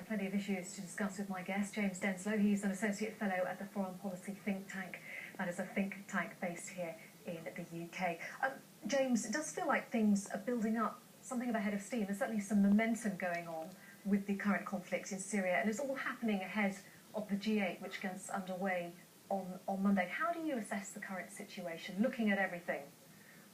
plenty of issues to discuss with my guest, James Denselow. He's an Associate Fellow at the Foreign Policy Think Tank. That is a think tank based here in the UK. James, it does feel like things are building up, something of a head of steam. There's certainly some momentum going on with the current conflict in Syria, and it's all happening ahead of the G8, which gets underway on Monday. How do you assess the current situation, looking at everything?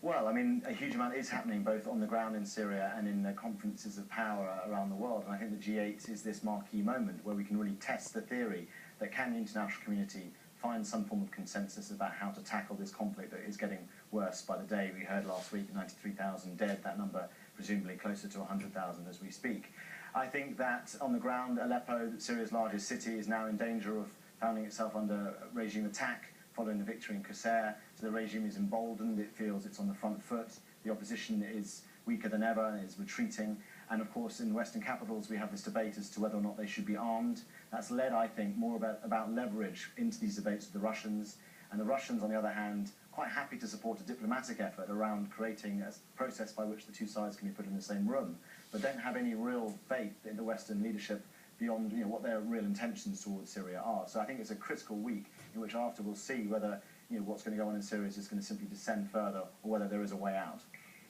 Well, I mean, a huge amount is happening both on the ground in Syria and in the conferences of power around the world. And I think the G8 is this marquee moment where we can really test the theory that can the international community find some form of consensus about how to tackle this conflict that is getting worse by the day. We heard last week 93,000 dead, that number presumably closer to 100,000 as we speak. I think that on the ground, Aleppo, Syria's largest city, is now in danger of finding itself under regime attack following the victory in Qusair. So the regime is emboldened, it feels it's on the front foot, the opposition is weaker than ever and is retreating. And of course in Western capitals we have this debate as to whether or not they should be armed. That's led, I think, more about leverage into these debates with the Russians. And the Russians, on the other hand, quite happy to support a diplomatic effort around creating a process by which the two sides can be put in the same room, but don't have any real faith in the Western leadership beyond what their real intentions towards Syria are. So I think it's a critical week in which after we'll see whether what's going to go on in Syria is just going to simply descend further or whether there is a way out.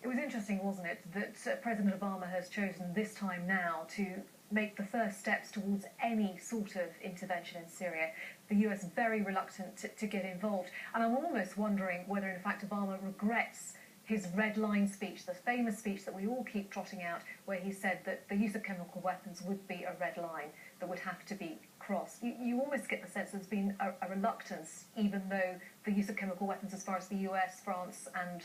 It was interesting, wasn't it, that President Obama has chosen this time now to make the first steps towards any sort of intervention in Syria. The US very reluctant to get involved. And I'm almost wondering whether in fact Obama regrets his red line speech, the famous speech that we all keep trotting out, where he said that the use of chemical weapons would be a red line that would have to be crossed. You almost get the sense there's been a reluctance, even though the use of chemical weapons as far as the US, France and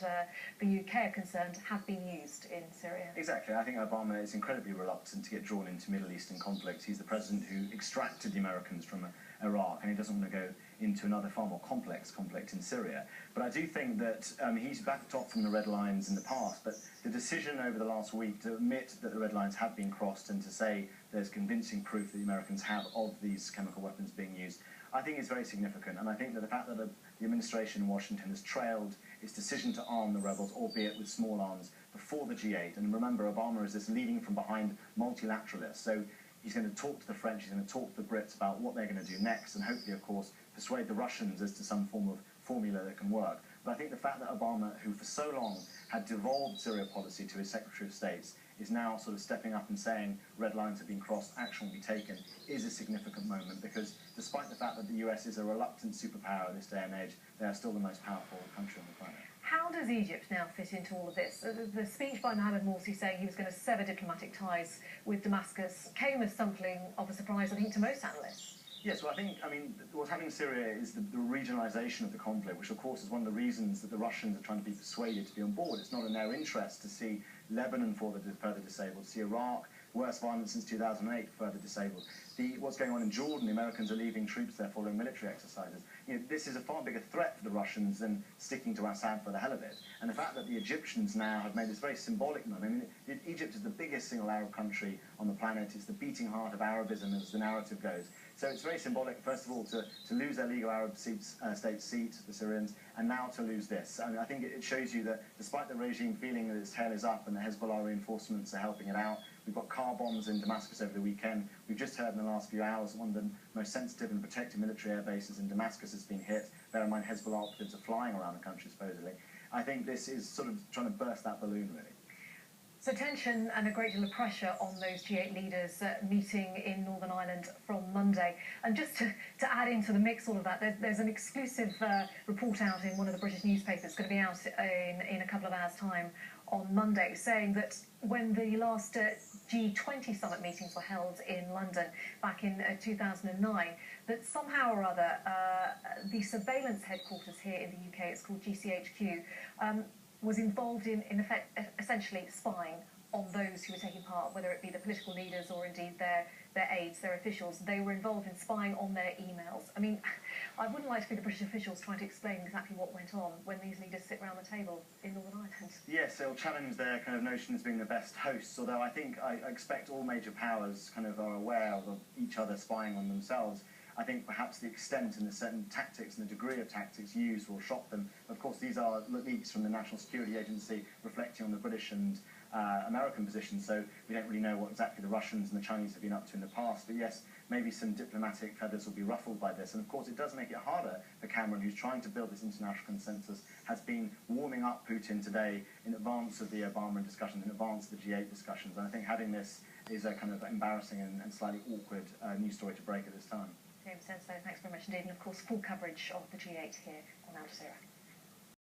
the UK are concerned have been used in Syria. Exactly. I think Obama is incredibly reluctant to get drawn into Middle Eastern conflicts. He's the president who extracted the Americans from Iraq, and he doesn't want to go into another far more complex conflict in Syria. But I do think that he's backed off from the red lines in the past, but the decision over the last week to admit that the red lines have been crossed and to say there's convincing proof that the Americans have of these chemical weapons being used, I think is very significant. And I think that the fact that the administration in Washington has trailed its decision to arm the rebels, albeit with small arms, before the G8, and remember Obama is this leading from behind multilateralist, so he's going to talk to the French, he's going to talk to the Brits about what they're going to do next, and hopefully, of course, persuade the Russians as to some form of formula that can work. But I think the fact that Obama, who for so long had devolved Syria policy to his Secretary of State, is now sort of stepping up and saying red lines have been crossed, action will be taken, is a significant moment, because despite the fact that the US is a reluctant superpower at this day and age, they are still the most powerful country on the planet. How does Egypt now fit into all of this? The speech by Mohamed Morsi saying he was going to sever diplomatic ties with Damascus came as something of a surprise, I think, to most analysts. Yes, well, I mean, what's happening in Syria is the regionalisation of the conflict, which, of course, is one of the reasons that the Russians are trying to be persuaded to be on board. It's not in their interest to see Lebanon further disabled, to see Iraq, worst violence since 2008, further disabled. What's going on in Jordan, the Americans are leaving troops there following military exercises. This is a far bigger threat for the Russians than sticking to Assad for the hell of it. And the fact that the Egyptians now have made this very symbolic move. I mean, Egypt is the biggest single Arab country on the planet. It's the beating heart of Arabism, as the narrative goes. So it's very symbolic, first of all, to lose their legal Arab state seat, the Syrians, and now to lose this. I mean, I think it shows you that despite the regime feeling that its tail is up and the Hezbollah reinforcements are helping it out, we've got car bombs in Damascus over the weekend. We've just heard in the last few hours one of the most sensitive and protected military air bases in Damascus has been hit. Bear in mind, Hezbollah operatives are flying around the country, supposedly. I think this is sort of trying to burst that balloon, really. So tension and a great deal of pressure on those G8 leaders meeting in Northern Ireland from Monday. And just to add into the mix all of that, there's an exclusive report out in one of the British newspapers, going to be out in a couple of hours' time on Monday, saying that when the last G20 summit meetings were held in London back in 2009, that somehow or other the surveillance headquarters here in the UK, it's called GCHQ, was involved in effect, essentially spying on those who were taking part, whether it be the political leaders or indeed their aides, their officials. They were involved in spying on their emails. I mean, I wouldn't like to be the British officials trying to explain exactly what went on when these leaders sit around the table in Northern Ireland. Yes, they'll challenge their kind of notion as being the best hosts, although I think I expect all major powers kind of are aware of each other spying on themselves. I think perhaps the extent and the certain tactics and the degree of tactics used will shock them. Of course, these are leaks from the National Security Agency reflecting on the British and American position, so we don't really know what exactly the Russians and the Chinese have been up to in the past. But yes, maybe some diplomatic feathers will be ruffled by this. And of course, it does make it harder for Cameron, who's trying to build this international consensus, has been warming up Putin today in advance of the Obama discussions, in advance of the G8 discussions. And I think having this is a kind of embarrassing and slightly awkward news story to break at this time. James Denselow, thanks very much indeed. And of course, full coverage of the G8 here on Al Jazeera.